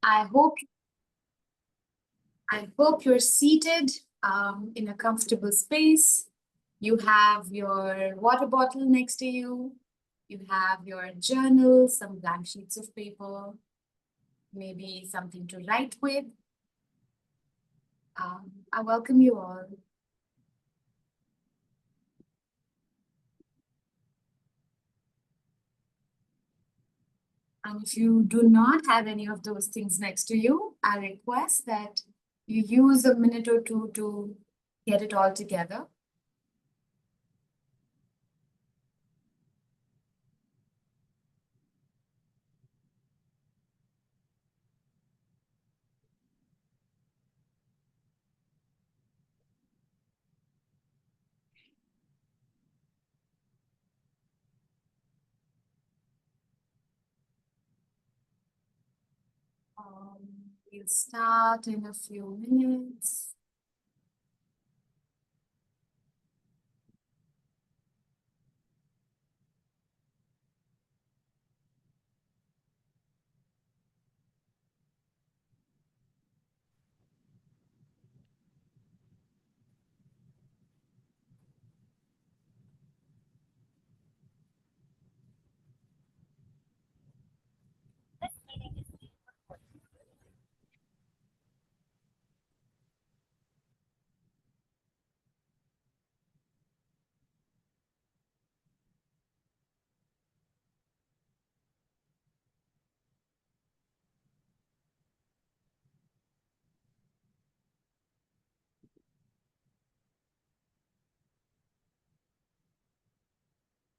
I hope you're seated in a comfortable space. You have your water bottle next to you. You have your journal, some blank sheets of paper, maybe something to write with. I welcome you all. And if you do not have any of those things next to you, I request that you use a minute or two to get it all together. We'll start in a few minutes.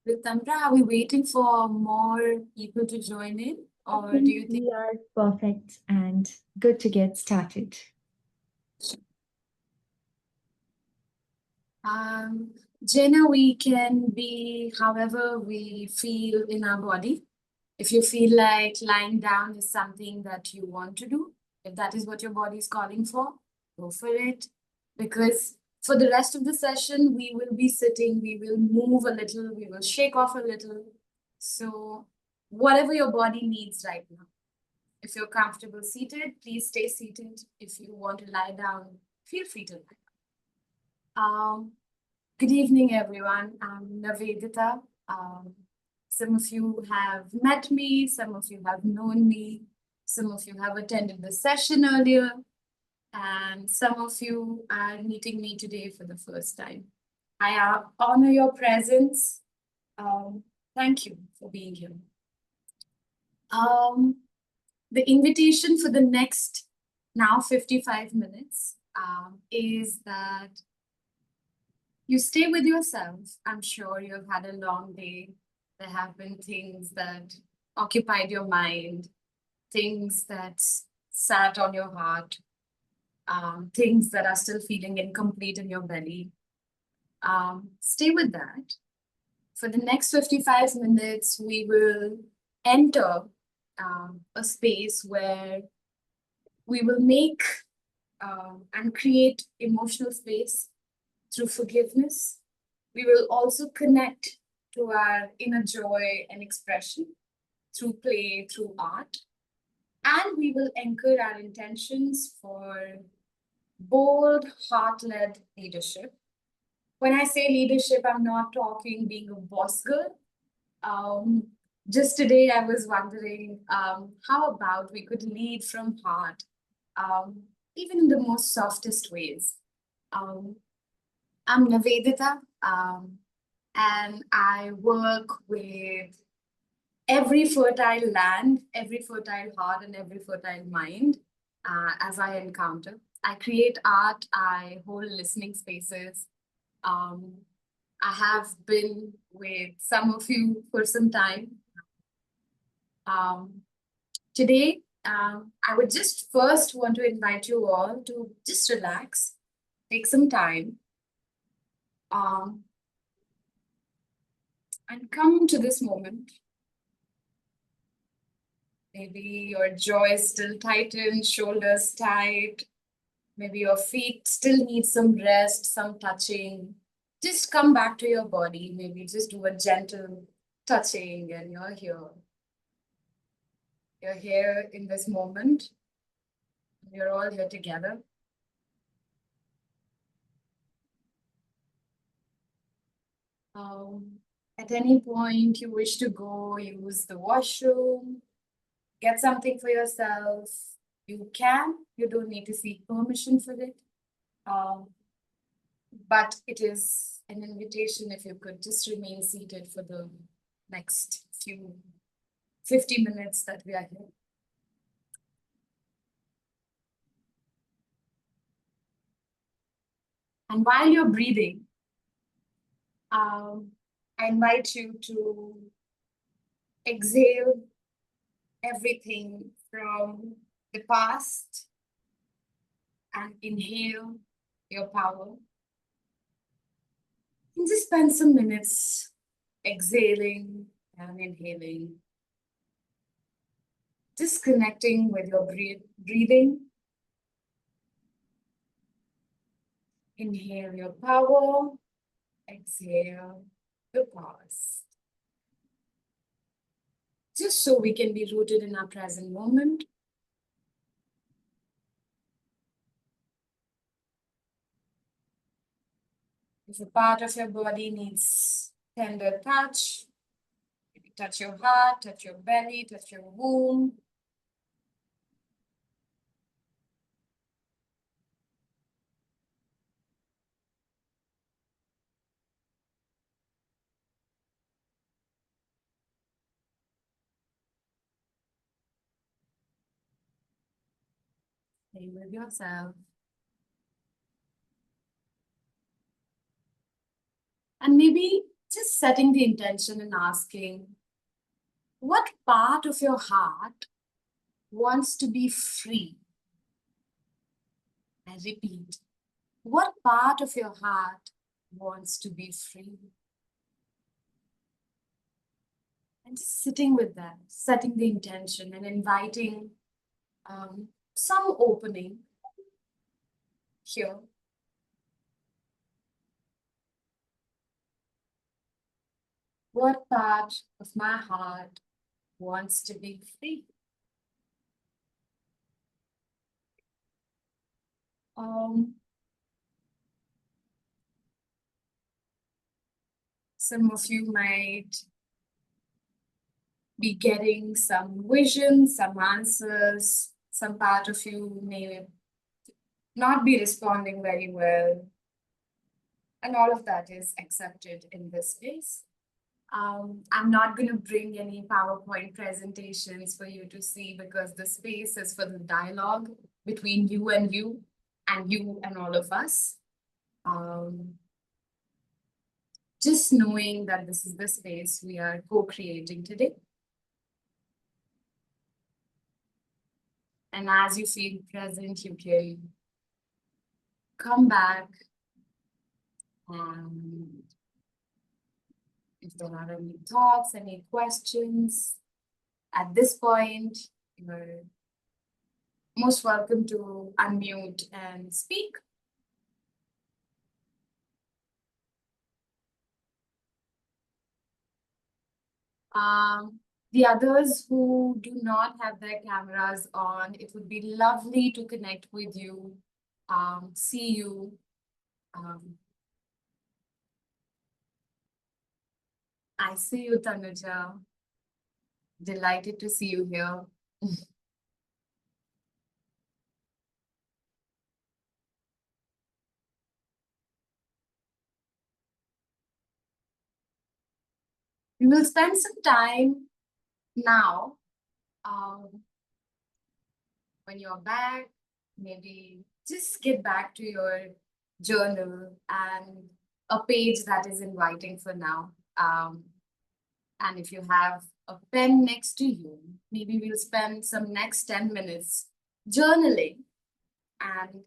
Ritamra, are we waiting for more people to join in? Or do you think we are perfect and good to get started? Jenna, we can be however we feel in our body. If you feel like lying down is something that you want to do, if that is what your body is calling for, go for it. Because for the rest of the session, we will be sitting, we will move a little, we will shake off a little. So, whatever your body needs right now. If you're comfortable seated, please stay seated. If you want to lie down, feel free to lie down. Good evening, everyone. I'm Navedita. Some of you have met me, some of you have known me, some of you have attended the session earlier, and some of you are meeting me today for the first time. I honor your presence. Thank you for being here. The invitation for the next now 55 minutes is that you stay with yourself. I'm sure you've had a long day. There have been things that occupied your mind, things that sat on your heart, things that are still feeling incomplete in your belly. Stay with that. For the next 55 minutes, we will enter a space where we will make and create emotional space through forgiveness. We will also connect to our inner joy and expression through play, through art. And we will anchor our intentions for bold, heart-led leadership. When I say leadership, I'm not talking being a boss girl. Just today, I was wondering, how about we could lead from heart, even in the most softest ways. I'm Navedita, and I work with every fertile land, every fertile heart, and every fertile mind as I encounter. I create art, I hold listening spaces. I have been with some of you for some time. Today, I would just first want to invite you all to just relax, take some time, and come to this moment. Maybe your jaw is still tightened, shoulders tight. Maybe your feet still need some rest, some touching. Just come back to your body. Maybe just do a gentle touching and you're here. You're here in this moment. We're all here together. At any point you wish to go, use the washroom, get something for yourself, you can. You don't need to seek permission for it. But it is an invitation if you could just remain seated for the next few 50 minutes that we are here. And while you're breathing, I invite you to exhale everything from the past and inhale your power. And just spend some minutes exhaling and inhaling. Just connecting with your breathing. Inhale your power. Exhale the past. Just so we can be rooted in our present moment. If a part of your body needs tender touch, maybe touch your heart, touch your belly, touch your womb. Stay with yourself. And maybe just setting the intention and asking, what part of your heart wants to be free? I repeat, what part of your heart wants to be free? And just sitting with that, setting the intention and inviting some opening here. What part of my heart wants to be free? Some of you might be getting some vision, some answers. Some part of you may not be responding very well. And all of that is accepted in this space. I'm not going to bring any PowerPoint presentations for you to see because the space is for the dialogue between you and all of us. Just knowing that this is the space we are co-creating today. And as you feel present, you can come back and if there are any thoughts, any questions, at this point, you're most welcome to unmute and speak. The others who do not have their cameras on, it would be lovely to connect with you, see you. I see you, Tanuja. Delighted to see you here. We will spend some time now. When you're back, maybe just get back to your journal and a page that is inviting for now. And if you have a pen next to you, maybe we'll spend some next 10 minutes journaling and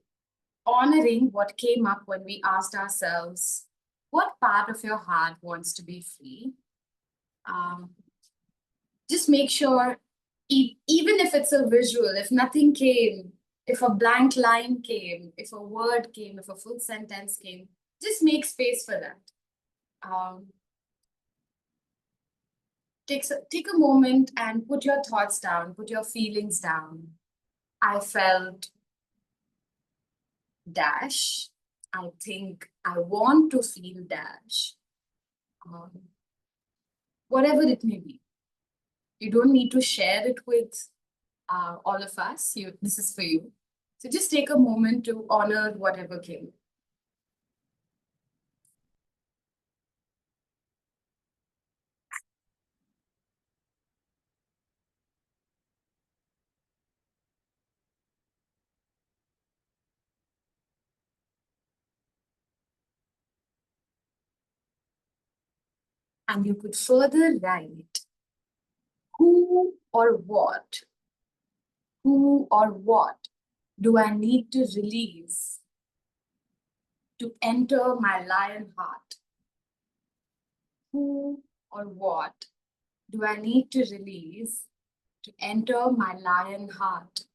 honoring what came up when we asked ourselves, what part of your heart wants to be free? Just make sure, even if it's a visual, if nothing came, if a blank line came, if a word came, if a full sentence came, just make space for that. Take a moment and put your thoughts down, put your feelings down. I felt dash. I think I want to feel dash. Um, whatever it may be. You don't need to share it with all of us. This is for you. So just take a moment to honor whatever came. And you could further write who or what, who or what do I need to release to enter my lion heart? Who or what do I need to release to enter my lion heart?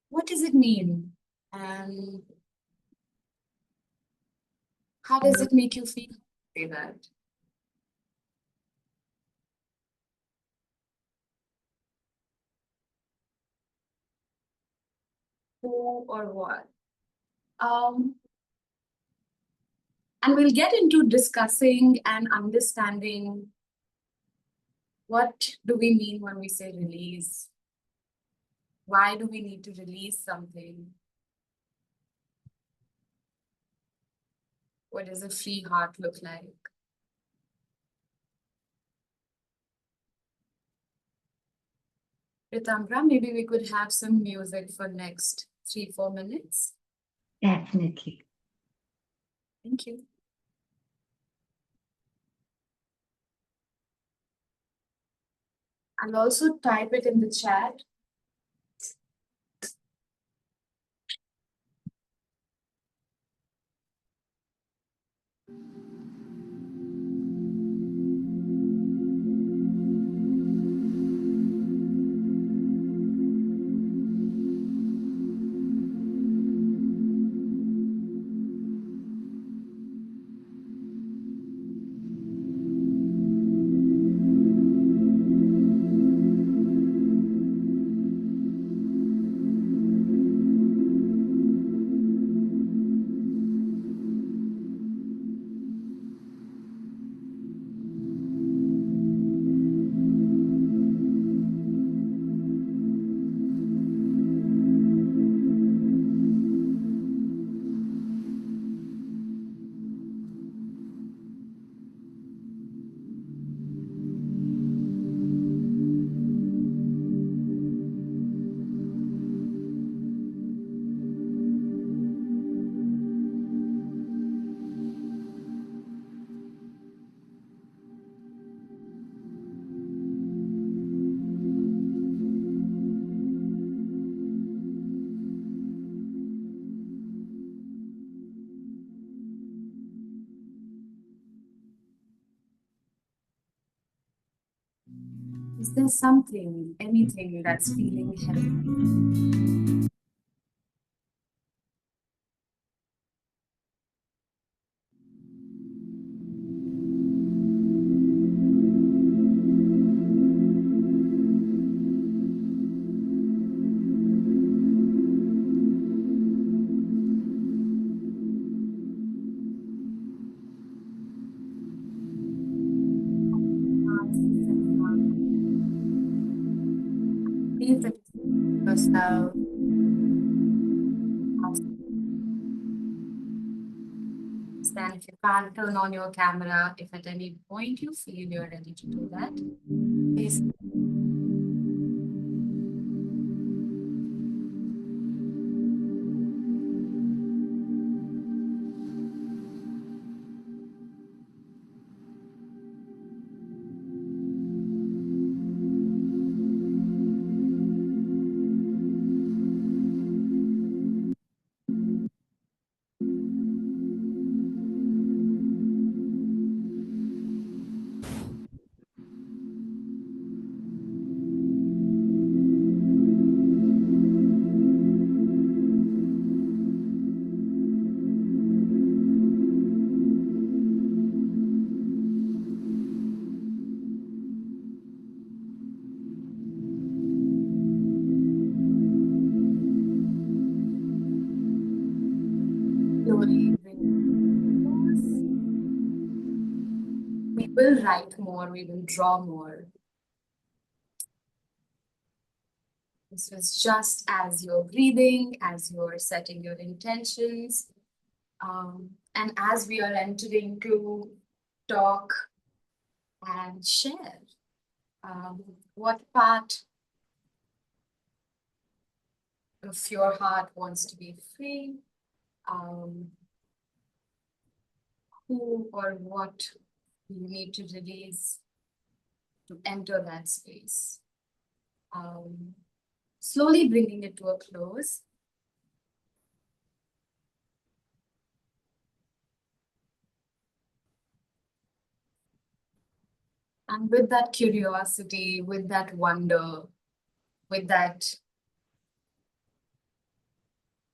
What does it mean? And how does it make you feel to say that? Who or what? And we'll get into discussing and understanding what do we mean when we say release? Why do we need to release something? What does a free heart look like? Ritamra, maybe we could have some music for next 3-4 minutes. Definitely. Thank you. I'll also type it in the chat. Is there something, anything that's feeling heavy? Breathe it yourself. Then if you can't turn on your camera, if at any point you feel you're ready to do that, please. will write more, we will draw more. This was just as you're breathing, as you're setting your intentions, and as we are entering to talk and share what part of your heart wants to be free, who or what you need to release to enter that space. Slowly bringing it to a close. And with that curiosity, with that wonder, with that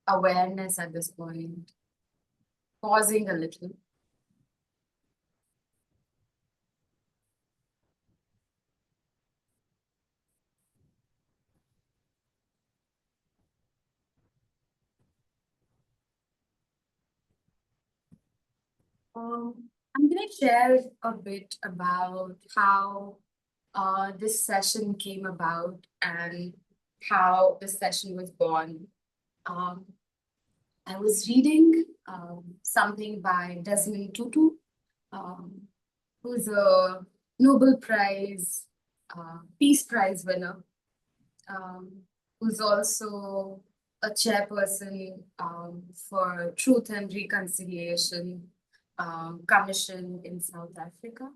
awareness at this point, pausing a little. I'm going to share a bit about how this session came about and how this session was born. I was reading something by Desmond Tutu, who's a Nobel Prize, Peace Prize winner, who's also a chairperson for Truth and Reconciliation Commission in South Africa.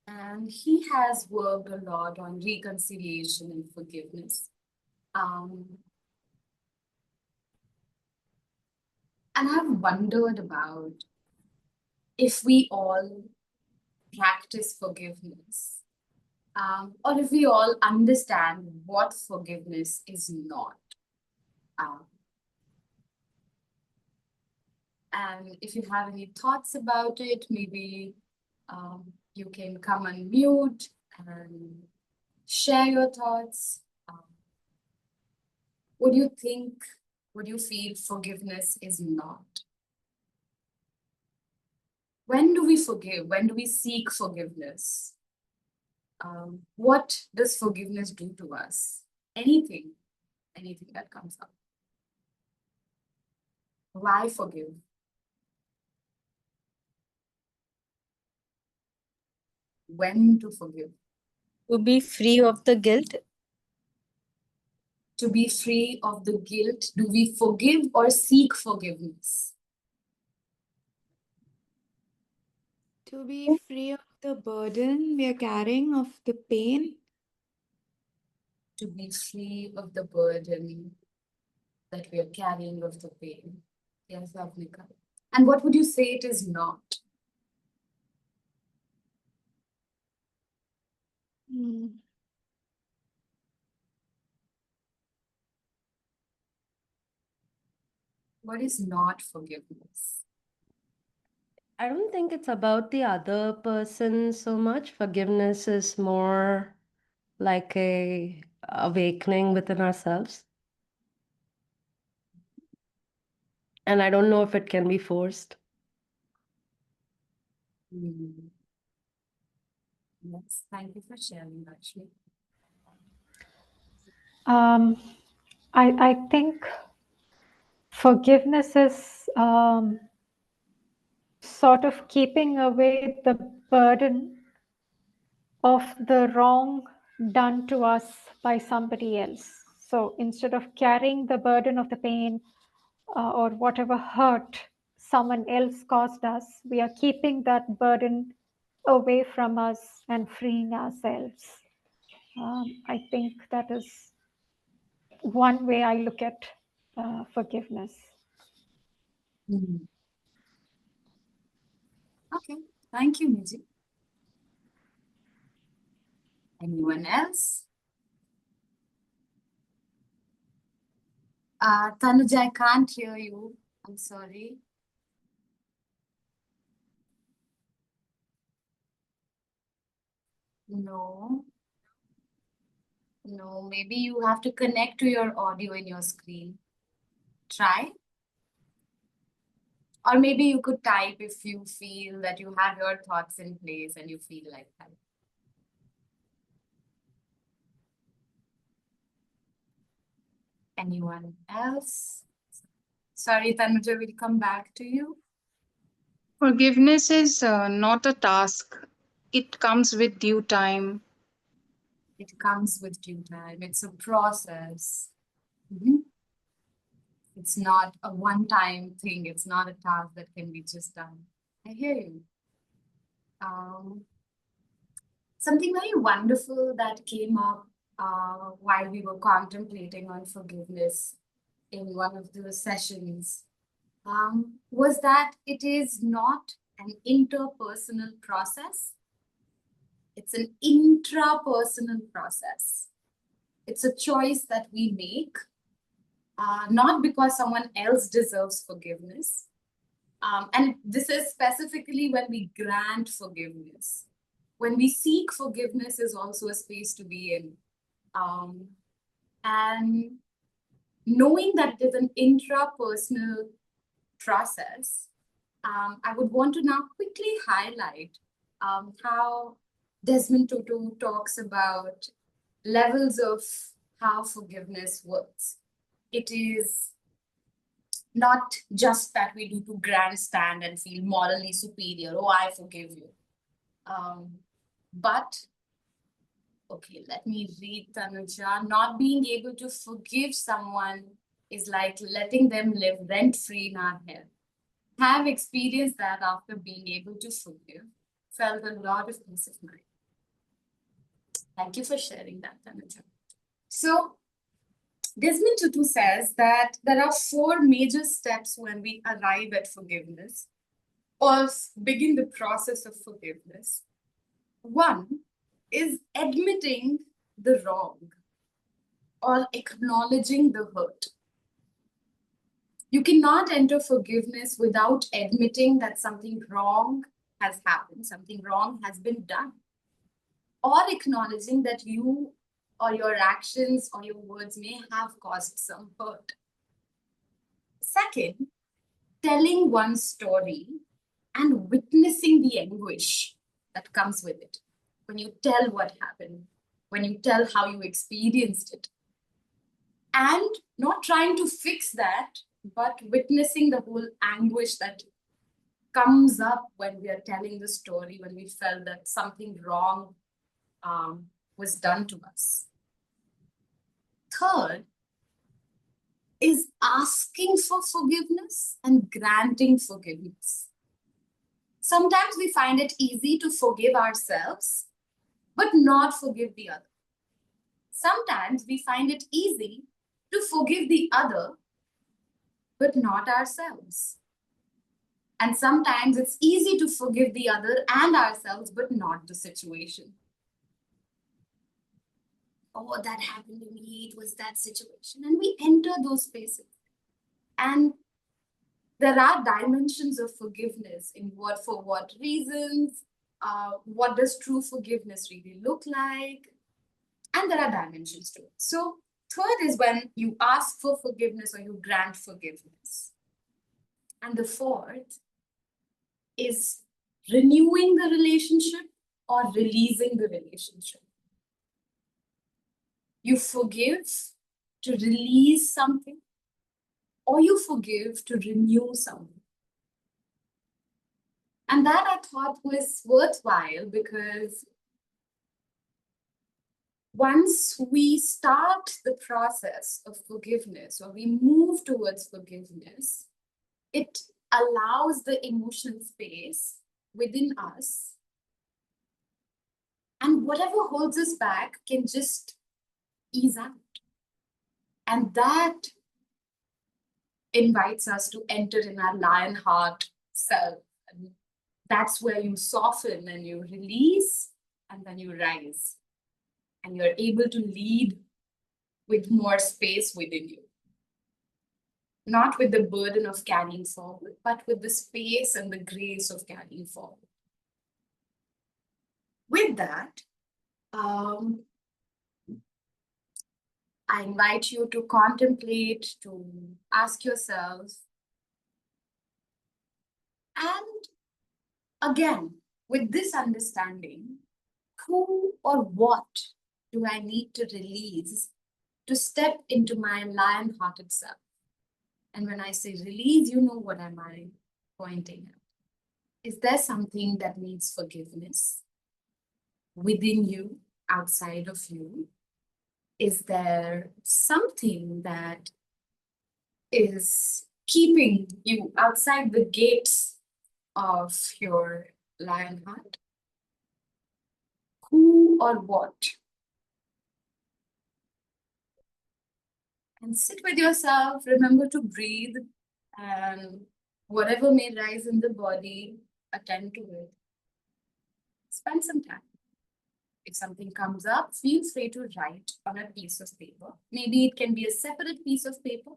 And he has worked a lot on reconciliation and forgiveness. And I've wondered about if we all practice forgiveness, or if we all understand what forgiveness is not. And if you have any thoughts about it, maybe you can come and mute and share your thoughts. What do you think, what do you feel forgiveness is not? When do we forgive? When do we seek forgiveness? What does forgiveness do to us? Anything that comes up. Why forgive? When to forgive? To be free of the guilt. To be free of the guilt, do we forgive or seek forgiveness? To be free of the burden we are carrying, of the pain. To be free of the burden that we are carrying, of the pain. Yes, Avnika. And what would you say it is not? What is not forgiveness? I don't think it's about the other person so much. Forgiveness is more like a awakening within ourselves. And I don't know if it can be forced. Yes, thank you for sharing, Lakshmi. I think forgiveness is sort of keeping away the burden of the wrong done to us by somebody else. So instead of carrying the burden of the pain or whatever hurt someone else caused us, we are keeping that burden away from us and freeing ourselves. I think that is one way I look at forgiveness. Okay, thank you, Niji. Anyone else? Tanuj, I can't hear you. I'm sorry. No. No, maybe you have to connect to your audio in your screen. Try. Or maybe you could type if you feel that you have your thoughts in place and you feel like that. Anyone else? Sorry, Tanuja, we'll come back to you. Forgiveness is not a task, it comes with due time. It comes with due time. It's a process. Mhm. It's not a one-time thing. It's not a task that can be just done. I hear you. Something very wonderful that came up while we were contemplating on forgiveness in one of the sessions was that it is not an interpersonal process. It's an intrapersonal process. It's a choice that we make, not because someone else deserves forgiveness. And this is specifically when we grant forgiveness. When we seek forgiveness is also a space to be in. And knowing that it is an intrapersonal process, I would want to now quickly highlight how Desmond Tutu talks about levels of how forgiveness works. It is not just that we do to grandstand and feel morally superior. Oh, I forgive you. But, okay, let me read Tanuja. Not being able to forgive someone is like letting them live rent-free in our head. Have experienced that after being able to forgive. Felt a lot of peace of mind. Thank you for sharing that, Tanuja. So, Desmond Tutu says that there are 4 major steps when we arrive at forgiveness or begin the process of forgiveness. One is admitting the wrong or acknowledging the hurt. You cannot enter forgiveness without admitting that something wrong has happened, something wrong has been done, or acknowledging that you or your actions or your words may have caused some hurt. Second, telling one's story and witnessing the anguish that comes with it. When you tell what happened, when you tell how you experienced it, and not trying to fix that, but witnessing the whole anguish that comes up when we are telling the story, when we felt that something wrong was done to us. Third is asking for forgiveness and granting forgiveness. Sometimes we find it easy to forgive ourselves, but not forgive the other. Sometimes we find it easy to forgive the other, but not ourselves. And sometimes it's easy to forgive the other and ourselves, but not the situation. Oh, that happened to me, it was that situation. And we enter those spaces. And there are dimensions of forgiveness in what, for what reasons, what does true forgiveness really look like? And there are dimensions to it. So third is when you ask for forgiveness or you grant forgiveness. And the fourth is renewing the relationship or releasing the relationship. You forgive to release something, or you forgive to renew something. And that I thought was worthwhile because once we start the process of forgiveness or we move towards forgiveness, it allows the emotional space within us. And whatever holds us back can just ease out. And that invites us to enter in our lion heart self. And that's where you soften and you release and then you rise. And you're able to lead with more space within you. Not with the burden of carrying forward, but with the space and the grace of carrying forward. With that, I invite you to contemplate, to ask yourself, And again, with this understanding, who or what do I need to release to step into my lion-hearted self? And when I say release, you know what am I pointing at? Is there something that needs forgiveness within you, outside of you? Is there something that is keeping you outside the gates of your lion heart? Who or what? And sit with yourself, remember to breathe, and whatever may rise in the body, attend to it. Spend some time. If something comes up, feel free to write on a piece of paper. Maybe it can be a separate piece of paper.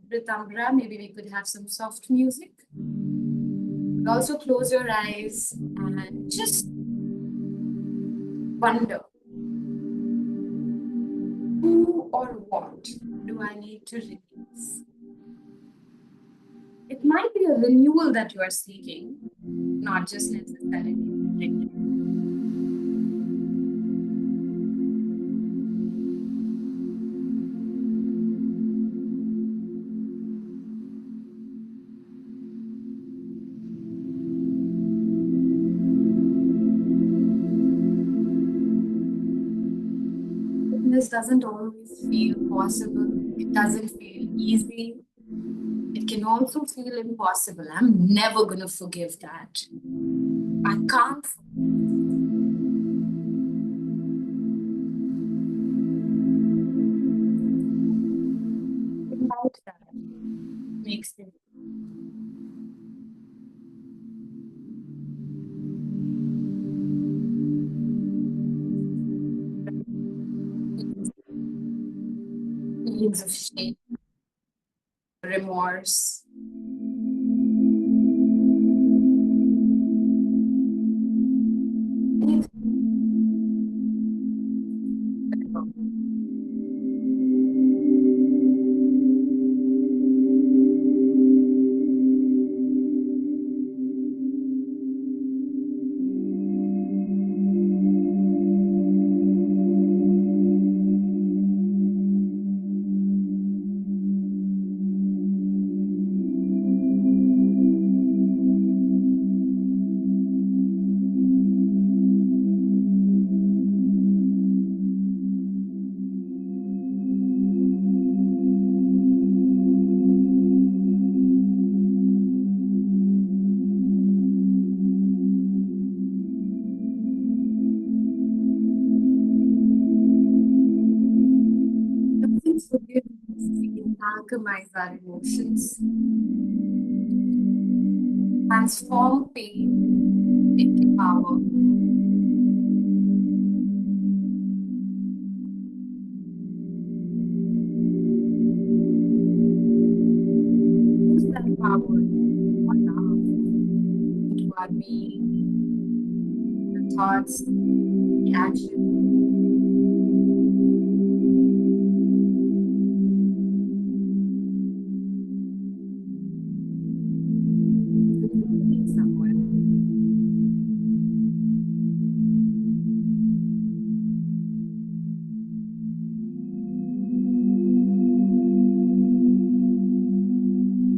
With Ambra, maybe we could have some soft music. Also close your eyes and just wonder, who or what do I need to release? It might be a renewal that you are seeking, not just necessarily renewal. This doesn't always feel possible. It doesn't feel easy. It can also feel impossible. I'm never going to forgive that. I can't. Without that makes it. Feelings of shame, remorse. Forgiveness, we can alchemize our emotions, transform pain into power. Use that power on us, into our being, the thoughts, the actions. Somewhere.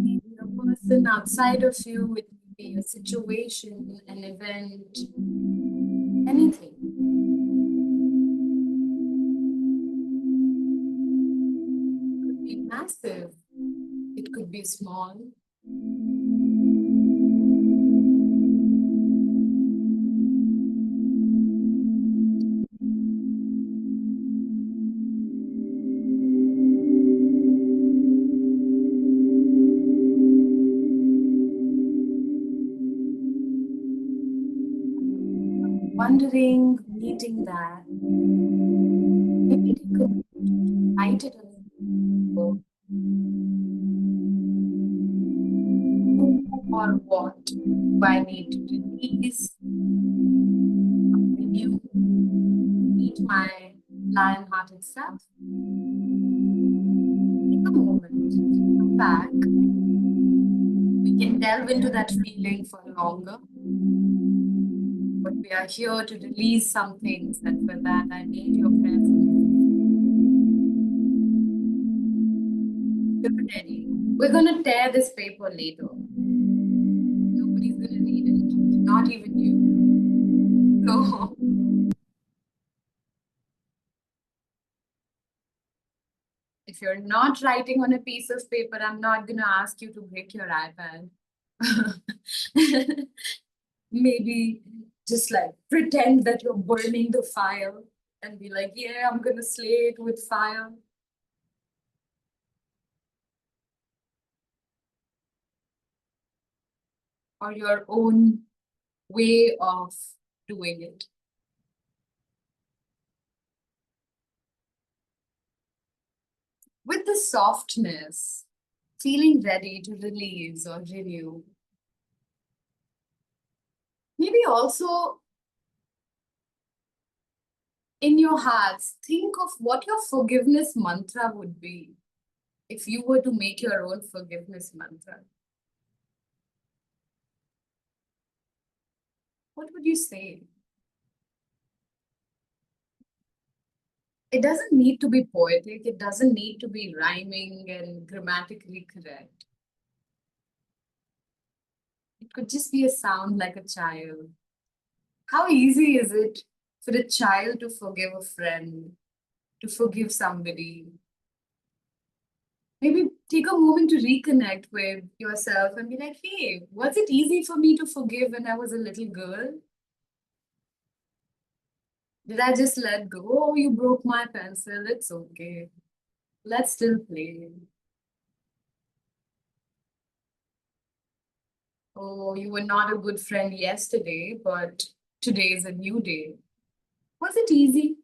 Maybe a person outside of you, it could be a situation, an event, anything. It could be massive, it could be small. Wondering, meeting that, maybe it could write it on a book. Who or what do I need to release, renew, meet my lion-hearted self? Take a moment back, we can delve into that feeling for longer. But we are here to release some things, and for that, I need your presence. You're ready. We're gonna tear this paper later. Nobody's gonna read it, not even you. So, if you're not writing on a piece of paper, I'm not gonna ask you to break your iPad. Maybe just like pretend that you're burning the fire and be like, yeah, I'm gonna slay it with fire. Or your own way of doing it. With the softness, feeling ready to release or renew. Maybe also in your hearts, think of what your forgiveness mantra would be if you were to make your own forgiveness mantra. What would you say? It doesn't need to be poetic. It doesn't need to be rhyming and grammatically correct. It could just be a sound like a child. How easy is it for a child to forgive a friend, to forgive somebody? Maybe take a moment to reconnect with yourself and be like, hey, was it easy for me to forgive when I was a little girl? Did I just let go? Oh, you broke my pencil. It's okay. Let's still play. Oh, you were not a good friend yesterday, but today is a new day. Was it easy?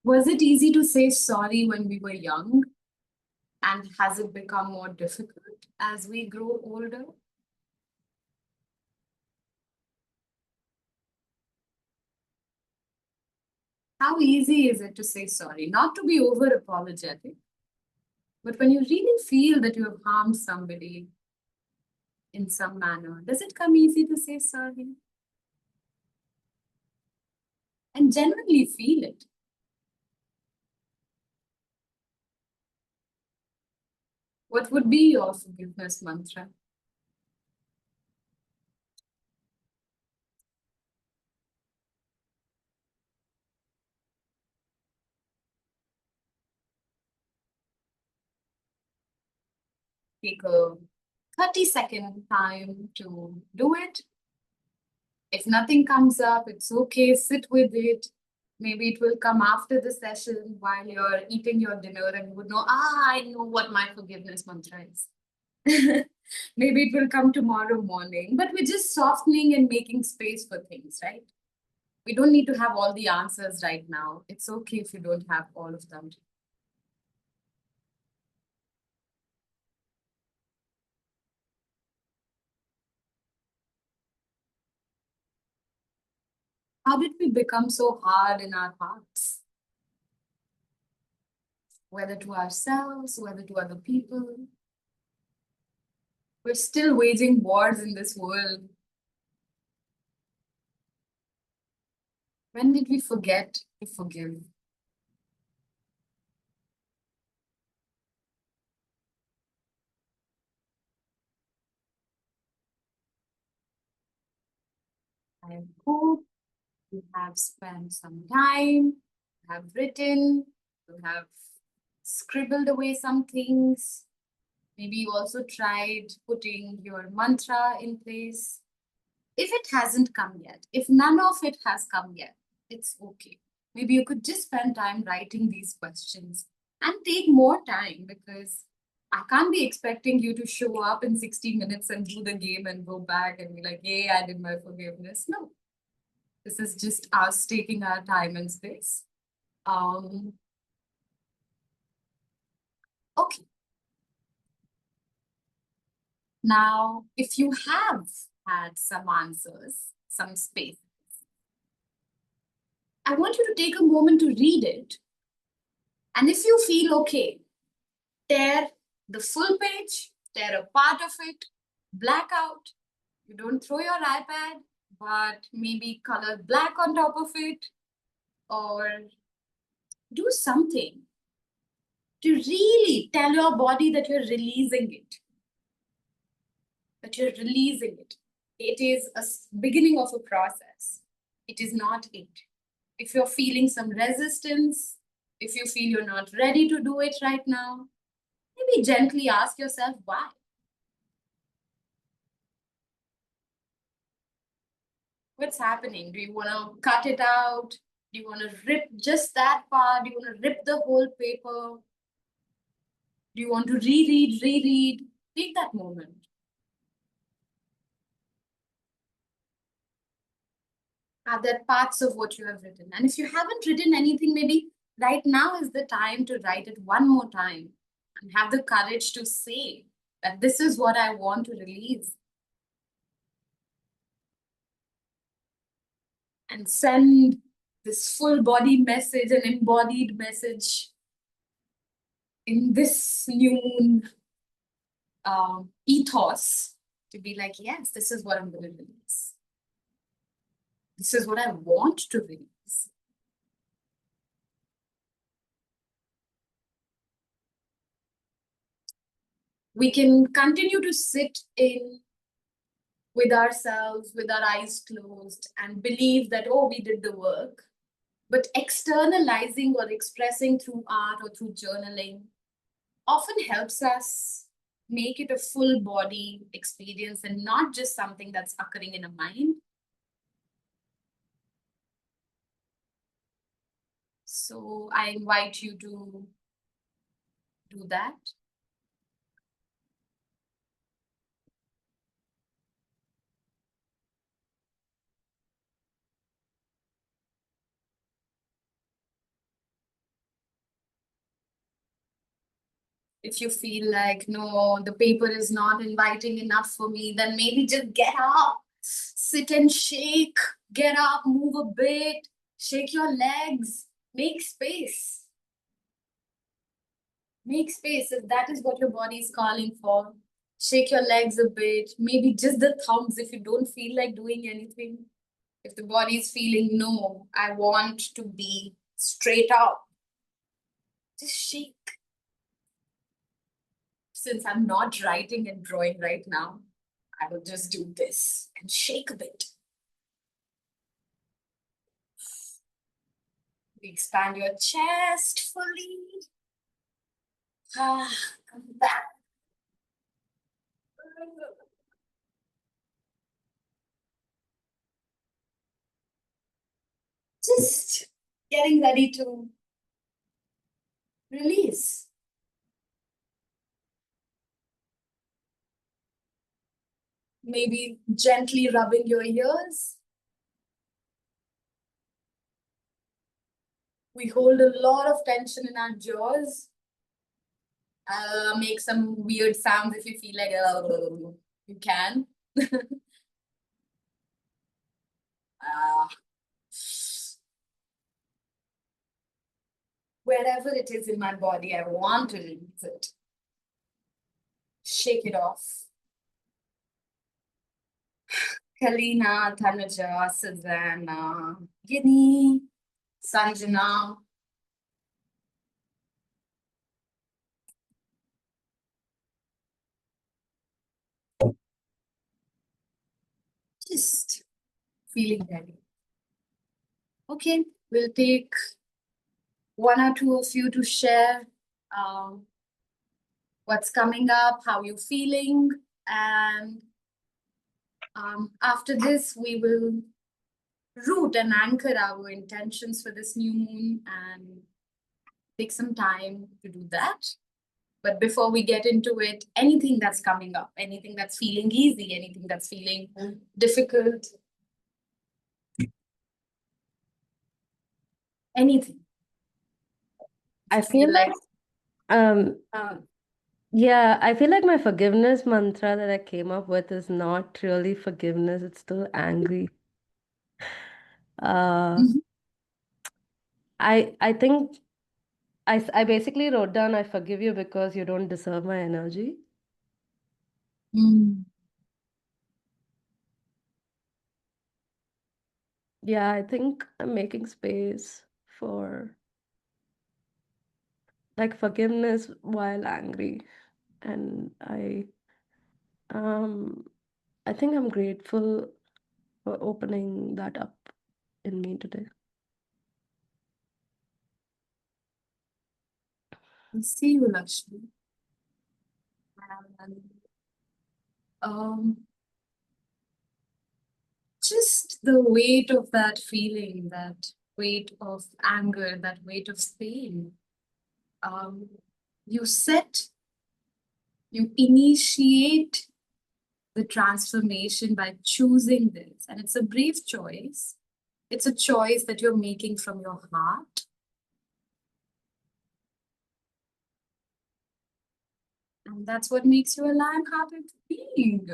Was it easy to say sorry when we were young? And has it become more difficult as we grow older? How easy is it to say sorry? Not to be over apologetic, but when you really feel that you have harmed somebody in some manner, does it come easy to say sorry? And genuinely feel it. What would be your forgiveness mantra? Take a 30-second time to do it. If nothing comes up, it's okay, sit with it. Maybe it will come after the session while you're eating your dinner and you would know, I know what my forgiveness mantra is. Maybe it will come tomorrow morning, but we're just softening and making space for things, right? We don't need to have all the answers right now. It's okay if you don't have all of them. How did we become so hard in our hearts? Whether to ourselves, whether to other people. We're still waging wars in this world. When did we forget to forgive? I hope you have spent some time, have written, you have scribbled away some things. Maybe you also tried putting your mantra in place. If it hasn't come yet, if none of it has come yet, it's okay. Maybe you could just spend time writing these questions and take more time, because I can't be expecting you to show up in 60 minutes and do the game and go back and be like, hey, I did my forgiveness. No, this is just us taking our time and space. Okay. Now, if you have had some answers, some space, I want you to take a moment to read it. And if you feel okay, tear the full page, tear a part of it, black out. You don't throw your iPad, but maybe color black on top of it, or do something to really tell your body that you're releasing it. That you're releasing it. It is a beginning of a process. It is not it. If you're feeling some resistance, if you feel you're not ready to do it right now, maybe gently ask yourself why. What's happening? Do you want to cut it out? Do you want to rip just that part? Do you want to rip the whole paper? Do you want to reread? Take that moment. Are there parts of what you have written? And if you haven't written anything, maybe right now is the time to write it one more time and have the courage to say that this is what I want to release. And send this full body message, an embodied message in this new moon ethos to be like, yes, this is what I'm going to release. This is what I want to release. We can continue to sit in with ourselves, with our eyes closed, and believe that, oh, we did the work. But externalizing or expressing through art or through journaling often helps us make it a full body experience and not just something that's occurring in a mind. So I invite you to do that. If you feel like, no, the paper is not inviting enough for me, then maybe just get up, sit and shake, get up, move a bit, shake your legs, make space. Make space if that is what your body is calling for. Shake your legs a bit, maybe just the thumbs if you don't feel like doing anything. If the body is feeling, no, I want to be straight up, just shake. Since I'm not writing and drawing right now, I will just do this and shake a bit. Expand your chest fully. Come back. Just getting ready to release. Maybe gently rubbing your ears. We hold a lot of tension in our jaws. Make some weird sounds if you feel like you can. Wherever it is in my body, I want to release it. Shake it off. Kalina, Tanuja, Susanna, Guinea, Sanjana. Just feeling ready. Okay, we'll take one or two of you to share what's coming up, how you're feeling, and after this, we will root and anchor our intentions for this new moon and take some time to do that. But before we get into it, anything that's coming up, anything that's feeling easy, anything that's feeling difficult, anything. I feel like yeah, I feel like my forgiveness mantra that I came up with is not really forgiveness, it's still angry. Uh Mhm. I think I basically wrote down, I forgive you because you don't deserve my energy. Mm. Yeah, I think I'm making space for like forgiveness while angry. And I think I'm grateful for opening that up in me today. I see you, Lakshmi. And just the weight of that feeling, that weight of anger, that weight of pain. You initiate the transformation by choosing this. And it's a brave choice. It's a choice that you're making from your heart. And that's what makes you a lion-hearted being.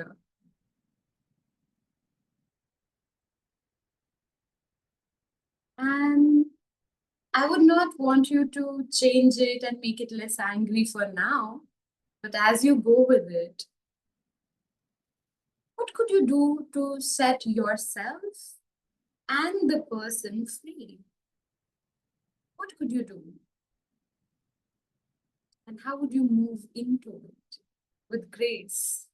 And I would not want you to change it and make it less angry for now. But as you go with it, what could you do to set yourself and the person free? What could you do? And how would you move into it with grace?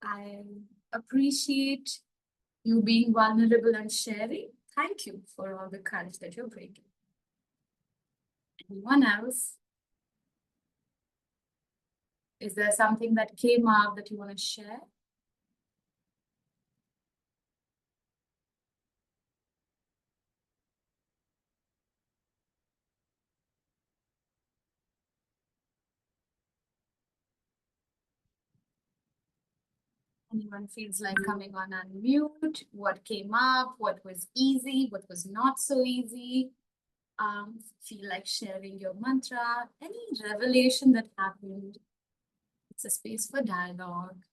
I appreciate you being vulnerable and sharing. Thank you for all the courage that you're bringing. Anyone else? Is there something that came up that you want to share? Anyone feels like coming on unmute? What came up? What was easy? What was not so easy? Feel like sharing your mantra? Any revelation that happened? It's a space for dialogue.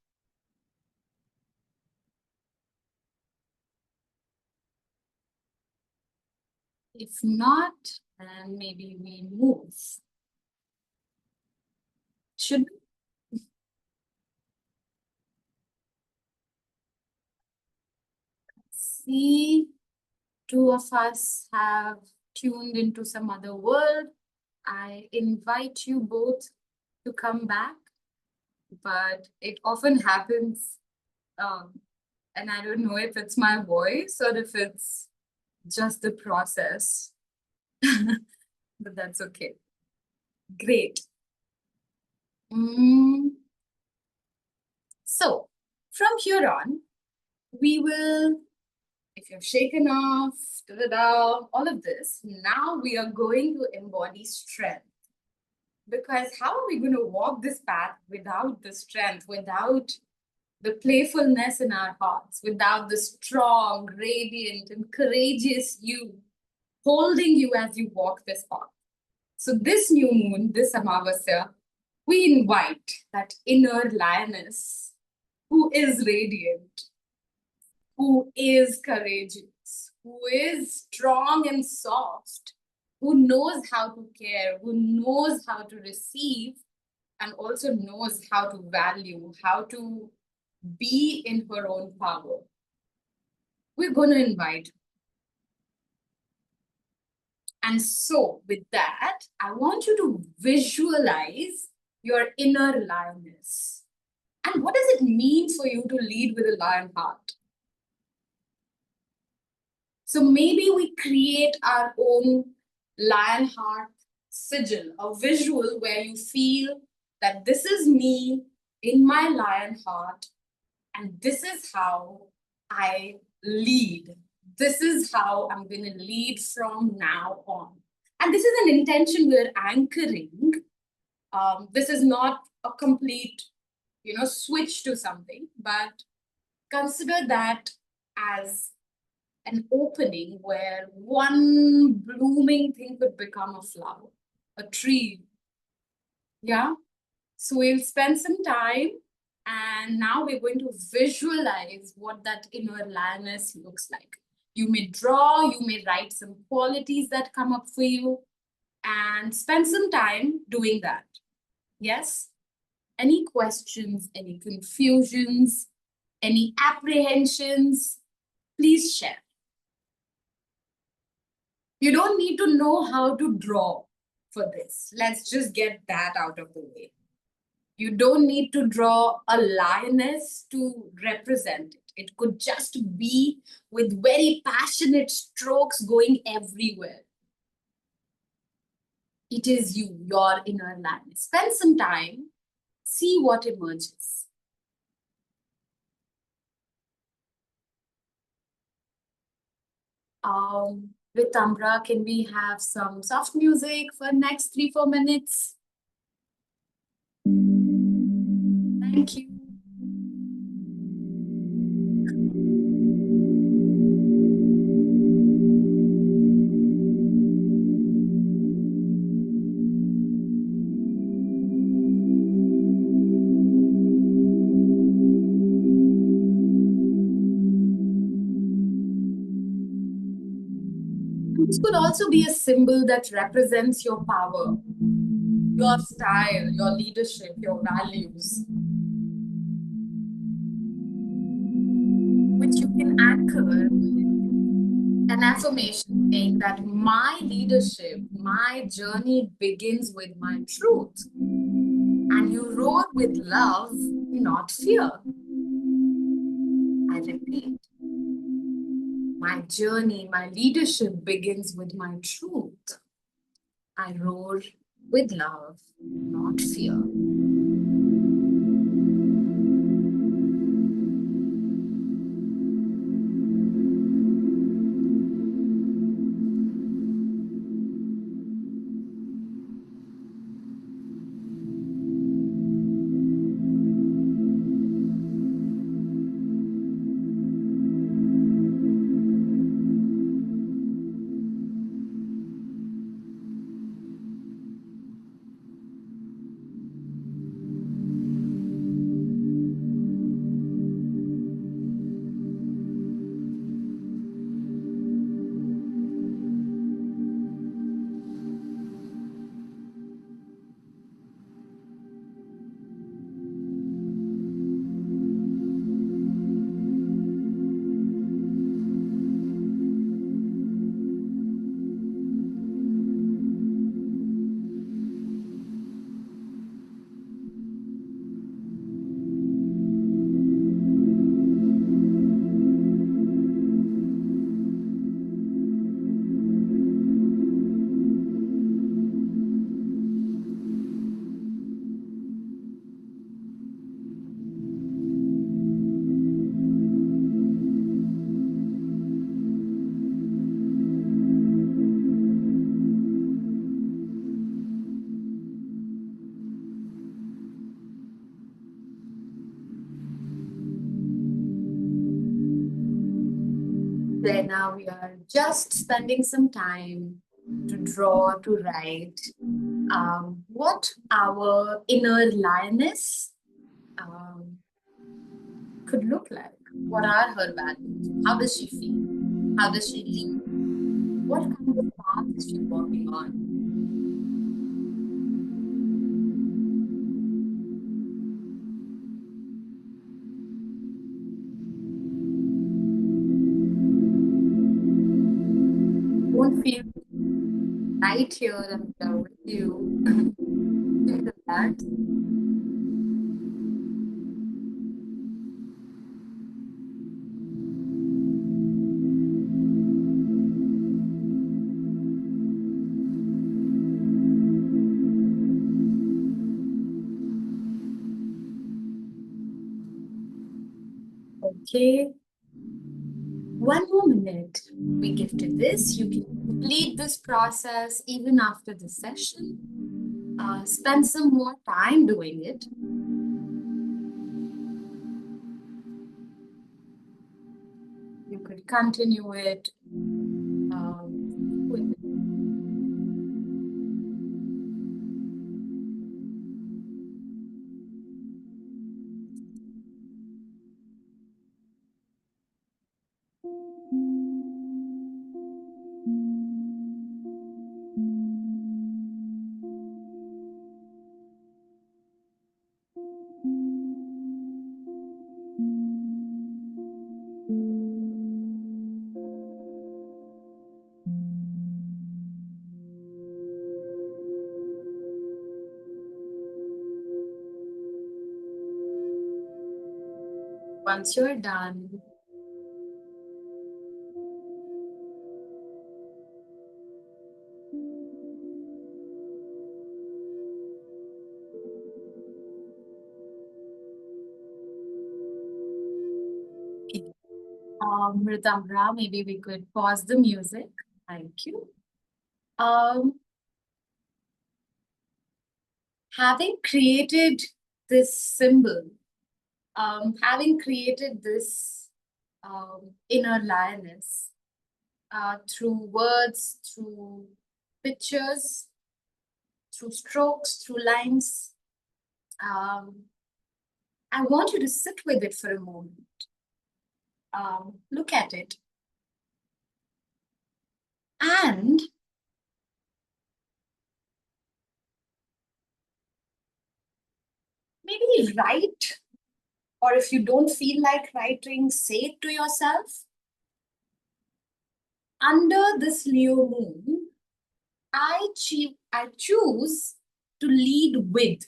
If not, then maybe we move. Should we? See, two of us have tuned into some other world. I invite you both to come back, but it often happens, and I don't know if it's my voice or if it's just the process, but that's okay. Great. So from here on, we will, if you've shaken off, all of this, now we are going to embody strength. Because how are we going to walk this path without the strength, without the playfulness in our hearts, without the strong, radiant, and courageous you holding you as you walk this path? So this new moon, this Amavasya, we invite that inner lioness who is radiant, who is courageous, who is strong and soft, who knows how to care, who knows how to receive, and also knows how to value, how to be in her own power. We're going to invite her. And so with that, I want you to visualize your inner lioness. And what does it mean for you to lead with a lion heart? So maybe we create our own lion heart sigil, a visual where you feel that this is me in my lion heart, and this is how I lead. This is how I'm going to lead from now on. And this is an intention we're anchoring. This is not a complete, switch to something, but consider that as an opening where one blooming thing could become a flower, a tree. Yeah. So we'll spend some time, and now we're going to visualize what that inner lioness looks like. You may draw, you may write some qualities that come up for you, and spend some time doing that. Yes? Any questions, any confusions, any apprehensions, please share. You don't need to know how to draw for this. Let's just get that out of the way. You don't need to draw a lioness to represent it. It could just be with very passionate strokes going everywhere. It is you, your inner lioness. Spend some time, see what emerges. With Ambra, can we have some soft music for next 3-4 minutes? Thank you. This could also be a symbol that represents your power, your style, your leadership, your values, which you can anchor with an affirmation saying that my leadership, my journey begins with my truth. And you roar with love, not fear. I repeat, my journey, my leadership begins with my truth. I roar with love, not fear. There now we are just spending some time to draw, to write what our inner lioness could look like. What are her values? How does she feel? How does she lead? What kind of path is she walking on? Don't feel right here and with you. Feel that. Okay. One more minute. We give to this. You can complete this process even after the session. Spend some more time doing it. You could continue it with Once you're done, Mridamra, maybe we could pause the music. Thank you. Having created this symbol, having created this inner lioness through words, through pictures, through strokes, through lines, I want you to sit with it for a moment. Look at it. And maybe write, or if you don't feel like writing, say it to yourself. Under this Leo moon, I choose to lead with.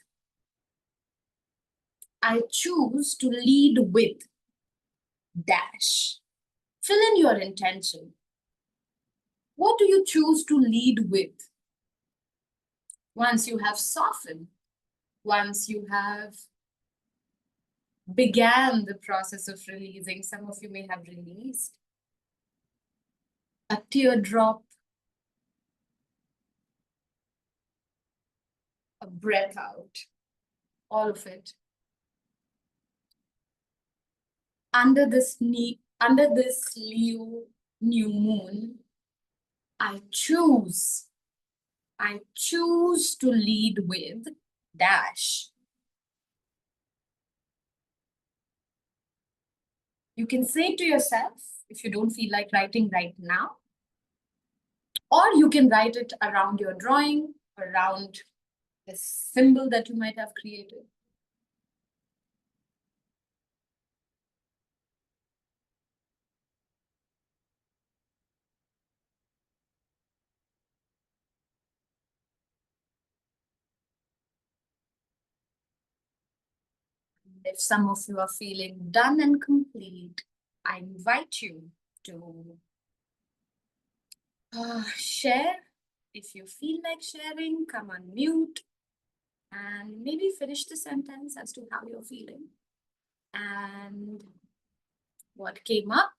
I choose to lead with dash. Fill in your intention. What do you choose to lead with? Once you have softened, once you have began the process of releasing, some of you may have released a teardrop, a breath out, all of it. Under this Leo new moon, I choose to lead with dash. You can say it to yourself if you don't feel like writing right now, or you can write it around your drawing, around the symbol that you might have created. If some of you are feeling done and complete, I invite you to share. If you feel like sharing, come on mute and maybe finish the sentence as to how you're feeling and what came up,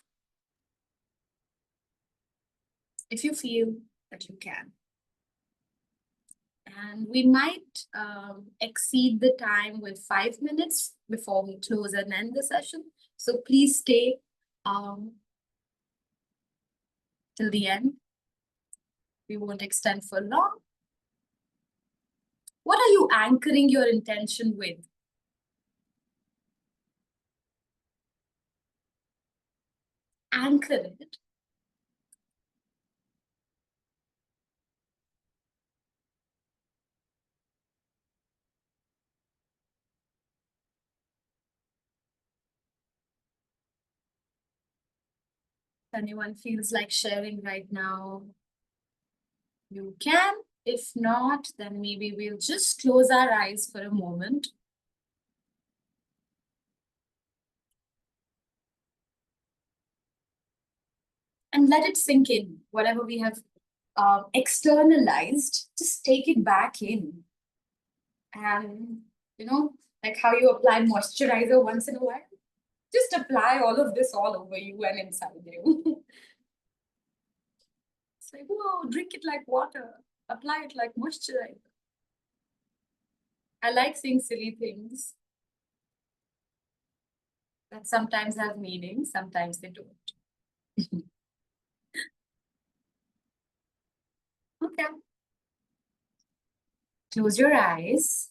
if you feel that you can. And we might exceed the time with 5 minutes before we close and end the session. So please stay till the end. We won't extend for long. What are you anchoring your intention with? Anchor it. If anyone feels like sharing right now, you can. If not, then maybe we'll just close our eyes for a moment. And let it sink in. Whatever we have externalized, just take it back in. And, you know, like how you apply moisturizer once in a while, just apply all of this all over you and inside you. It's like, whoa, drink it like water, apply it like moisturizer. I like saying silly things that sometimes have meaning, sometimes they don't. Okay. Close your eyes.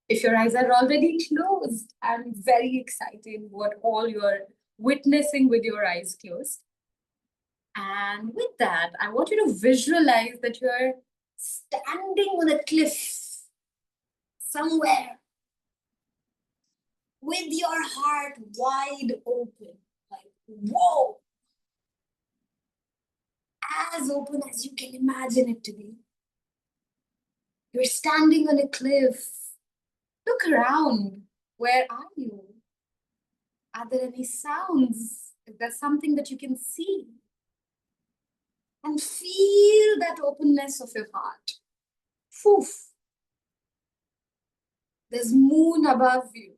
If your eyes are already closed, I'm very excited what all you're witnessing with your eyes closed. And with that, I want you to visualize that you're standing on a cliff somewhere with your heart wide open, like, whoa, as open as you can imagine it to be. You're standing on a cliff. Look around. Where are you? Are there any sounds? Is there something that you can see? And feel that openness of your heart. Poof. There's moon above you.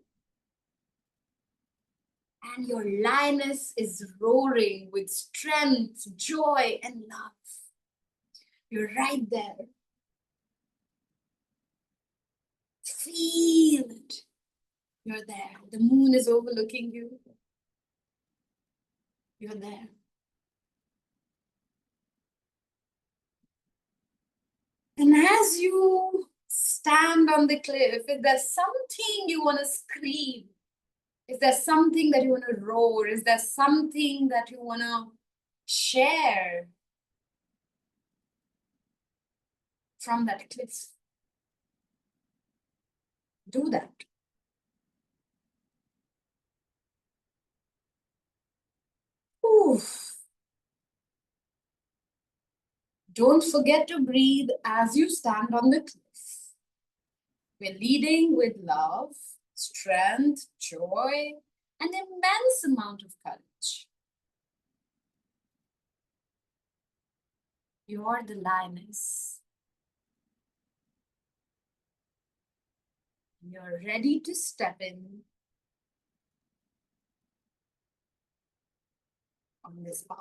And your lioness is roaring with strength, joy, and love. You're right there. Feel it. You're there. The moon is overlooking you. You're there. And as you stand on the cliff, if there's something you want to scream, is there something that you want to roar? Is there something that you want to share from that cliff? Do that. Oof. Don't forget to breathe as you stand on the cliff. We're leading with love, strength, joy, and immense amount of courage. You're the lioness. You're ready to step in on this path.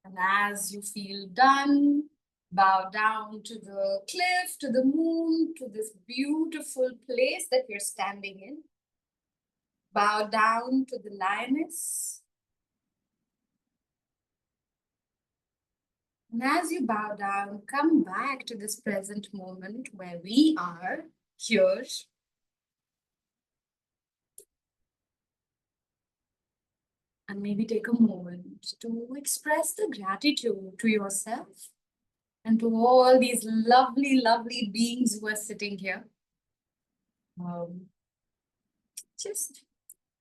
And as you feel done, bow down to the cliff, to the moon, to this beautiful place that you're standing in. Bow down to the lioness. And as you bow down, come back to this present moment where we are here. And maybe take a moment to express the gratitude to yourself and to all these lovely, lovely beings who are sitting here. Just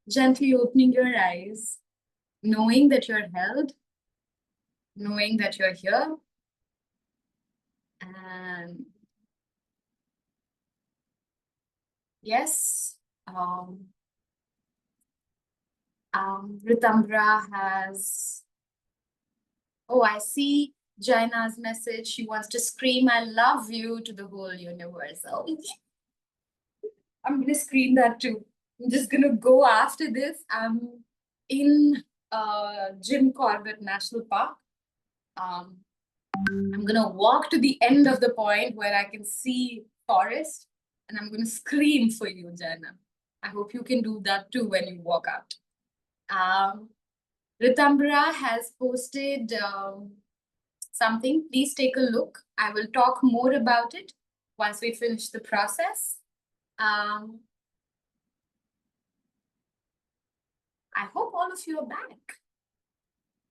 gently opening your eyes, knowing that you're held, knowing that you're here. And yes, Ritambra has, oh, I see Jaina's message. She wants to scream, I love you to the whole universe. Oh, yeah. I'm going to scream that too. I'm just going to go after this. I'm in Jim Corbett National Park. I'm going to walk to the end of the point where I can see forest, and I'm going to scream for you, Jaina. I hope you can do that too when you walk out. Ritambra has posted something. Please take a look. I will talk more about it once we finish the process. I hope all of you are back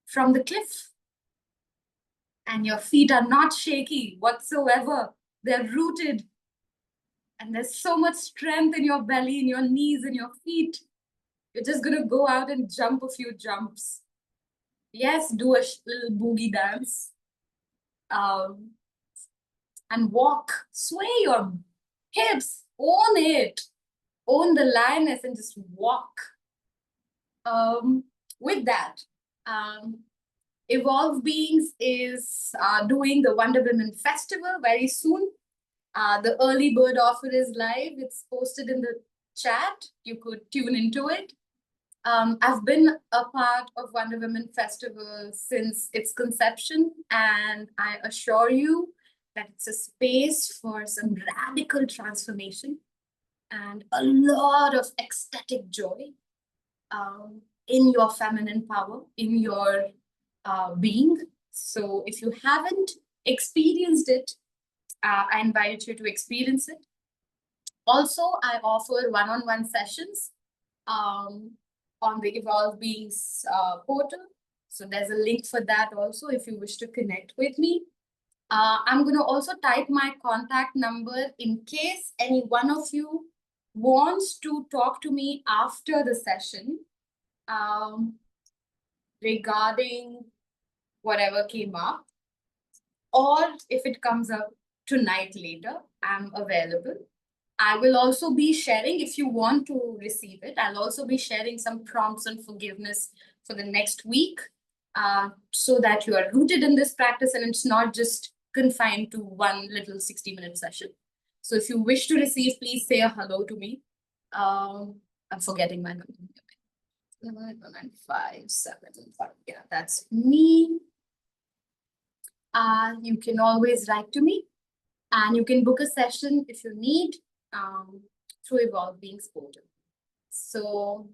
from the cliff and your feet are not shaky whatsoever. They're rooted and there's so much strength in your belly, in your knees, in your feet. You're just going to go out and jump a few jumps. Yes, do a little boogie dance. And walk, sway your hips, own it. Own the lioness and just walk. With that, Evolve Beings is doing the Wonder Women Festival very soon. The early bird offer is live. It's posted in the chat. You could tune into it. I've been a part of Wonder Women Festival since its conception, and I assure you that it's a space for some radical transformation and a lot of ecstatic joy in your feminine power, in your being. So if you haven't experienced it, I invite you to experience it. Also, I offer one-on-one sessions on the Evolve Beings portal. So there's a link for that also if you wish to connect with me. I'm going to also type my contact number in case any one of you wants to talk to me after the session regarding whatever came up, or if it comes up tonight later. I'm available. I will also be sharing, if you want to receive it, I'll also be sharing some prompts on forgiveness for the next week, so that you are rooted in this practice and it's not just confined to one little 60-minute session. So if you wish to receive, please say a hello to me. I'm forgetting my number. 597. Yeah, that's me. You can always write to me, and you can book a session if you need, through Evolve Beings portal. So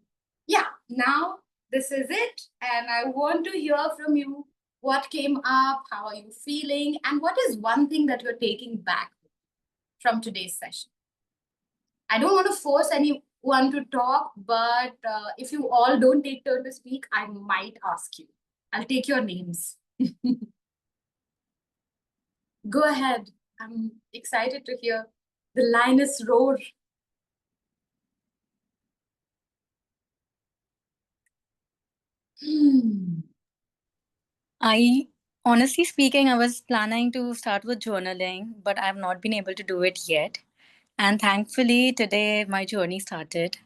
yeah, now this is it, and I want to hear from you. What came up? How are you feeling? And what is one thing that you're taking back from today's session? I don't want to force anyone to talk, but if you all don't take turn to speak, I might ask you. I'll take your names. Go ahead. I'm excited to hear the lioness roar. I honestly speaking, I was planning to start with journaling, but I've not been able to do it yet. And thankfully, today my journey started.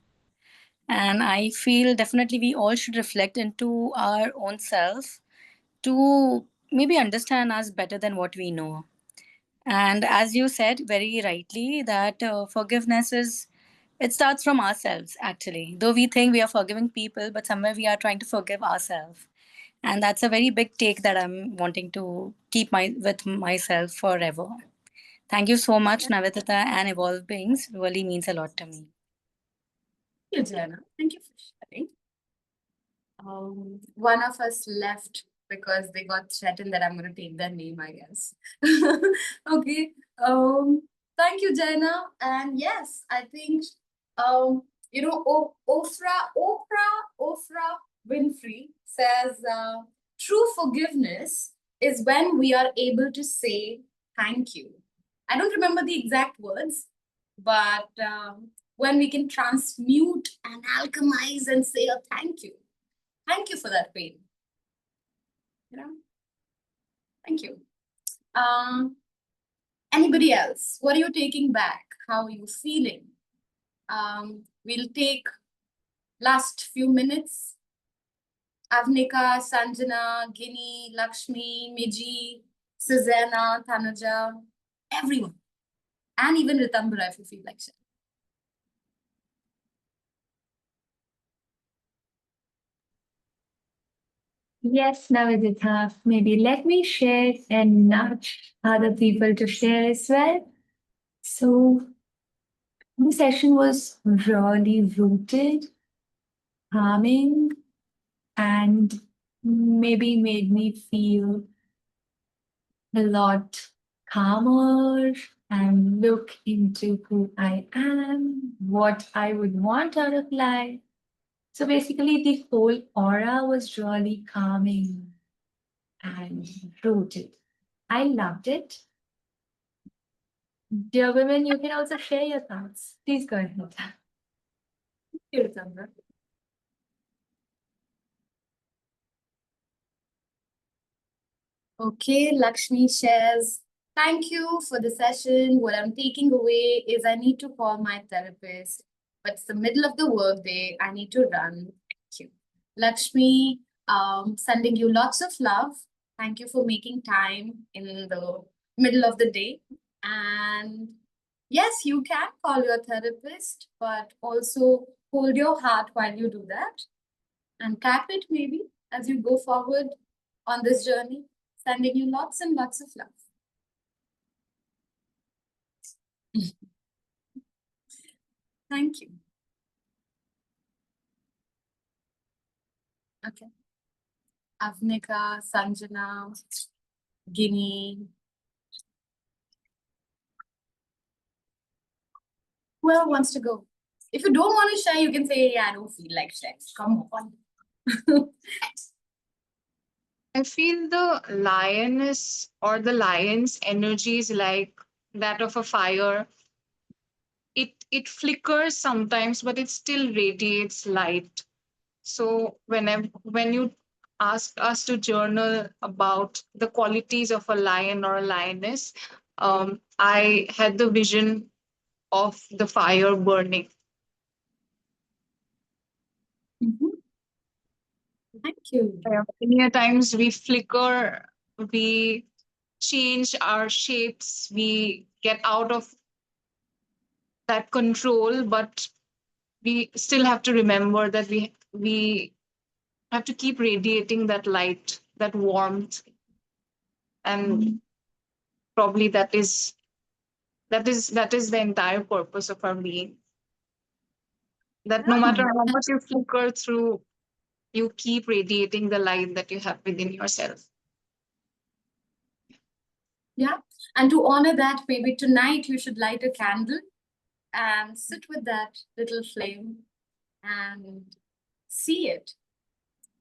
And I feel definitely we all should reflect into our own self to maybe understand us better than what we know. And as you said very rightly, that forgiveness is, it starts from ourselves actually. Though we think we are forgiving people, but somewhere we are trying to forgive ourselves. And that's a very big take that I'm wanting to keep with myself forever. Thank you so much, Navedita and Evolve Beings. Really means a lot to me. Thank you, Jana. Thank you for sharing. One of us left because they got threatened that I'm going to take their name, I guess. Okay. Thank you, Jana. And yes, I think, Oprah Winfrey says, true forgiveness is when we are able to say thank you. I don't remember the exact words, but when we can transmute and alchemize and say a thank you. Thank you for that pain. Thank you. Anybody else? What are you taking back? How are you feeling? We'll take last few minutes. Avnika, Sanjana, Ginny, Lakshmi, Miji, Susanna, Tanuja, everyone. And even Ritambara if you feel like sharing. Yes, Navedita, maybe let me share and nudge other people to share as well. So, the session was really rooted, calming, and maybe made me feel a lot calmer and look into who I am, what I would want out of life. So basically, the whole aura was really calming and rooted. I loved it. Dear women, you can also share your thoughts. Please go ahead. Here, Ritambara. Okay, Lakshmi shares, thank you for the session. What I'm taking away is I need to call my therapist, but it's the middle of the workday. I need to run. Thank you. Lakshmi, sending you lots of love. Thank you for making time in the middle of the day. And yes, you can call your therapist, but also hold your heart while you do that and tap it maybe as you go forward on this journey. Sending you lots and lots of love. Thank you. Okay. Avnika, Sanjana, Ginny. Whoever wants to go. If you don't want to share, you can say, yeah, I don't feel like sharing. Come on. I feel the lioness or the lion's energy is like that of a fire. It flickers sometimes, but it still radiates light. So when you ask us to journal about the qualities of a lion or a lioness, I had the vision of the fire burning. Mhm. Thank you. Many a times we flicker, we change our shapes, we get out of that control, but we still have to remember that we have to keep radiating that light, that warmth, and probably that is the entire purpose of our being. That no matter Yeah. how much you flicker through, you keep radiating the light that you have within yourself. Yeah. And to honor that, maybe tonight you should light a candle and sit with that little flame and see it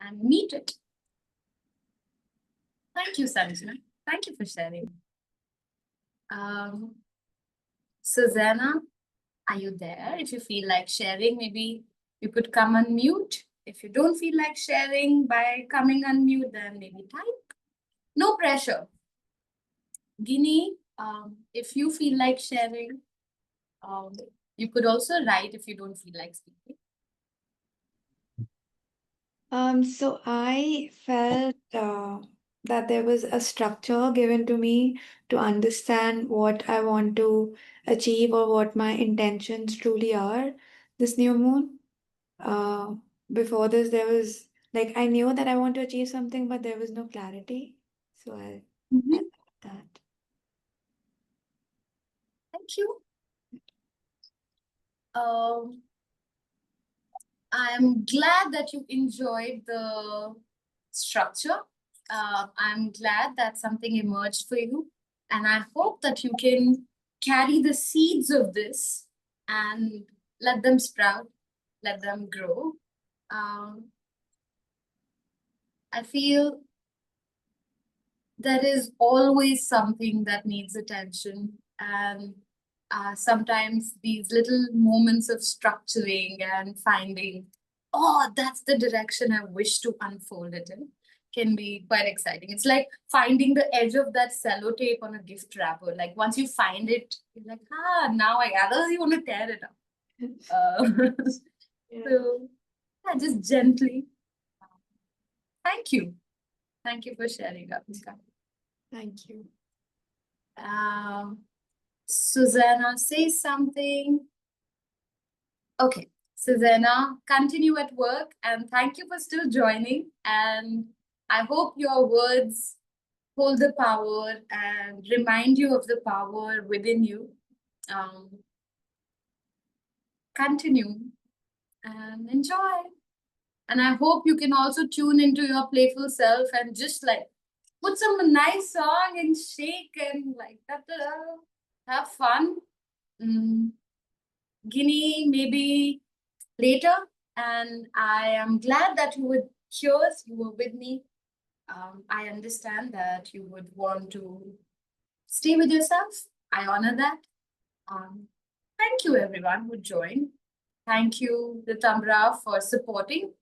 and meet it. Thank you, Sanjana. Thank you for sharing. Susanna, are you there? If you feel like sharing, maybe you could come unmute. If you don't feel like sharing by coming unmute, then maybe type. No pressure. Guinea, if you feel like sharing, you could also write if you don't feel like speaking. So I felt that there was a structure given to me to understand what I want to achieve or what my intentions truly are this new moon. Uh, Before this, there was like I knew that I want to achieve something, but there was no clarity. So I Mhm. felt that. Thank you. I'm glad that you enjoyed the structure. I'm glad that something emerged for you. And I hope that you can carry the seeds of this and let them sprout, let them grow. I feel there is always something that needs attention. And sometimes these little moments of structuring and finding, oh, that's the direction I wish to unfold it in, can be quite exciting. It's like finding the edge of that sellotape on a gift wrapper. Like once you find it, you're like, now I otherwise you want to tear it up. Yeah. So yeah, just gently. Thank you. Thank you for sharing, Abhika. Thank you. Susanna, say something. Okay, Susanna, continue at work and thank you for still joining. And I hope your words hold the power and remind you of the power within you. Continue and enjoy. And I hope you can also tune into your playful self and just like put some nice song and shake and like have fun. Guinea, maybe later. And I am glad that you were here, you were with me. I understand that you would want to stay with yourself. I honor that. Thank you, everyone who joined. Thank you, Ritambra, for supporting.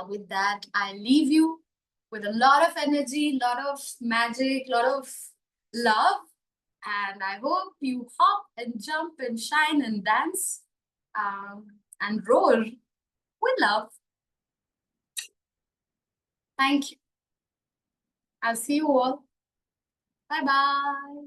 With that, I leave you with a lot of energy, lot of magic, lot of love. And I hope you hop and jump and shine and dance and roar with love. Thank you. I'll see you all. Bye-bye.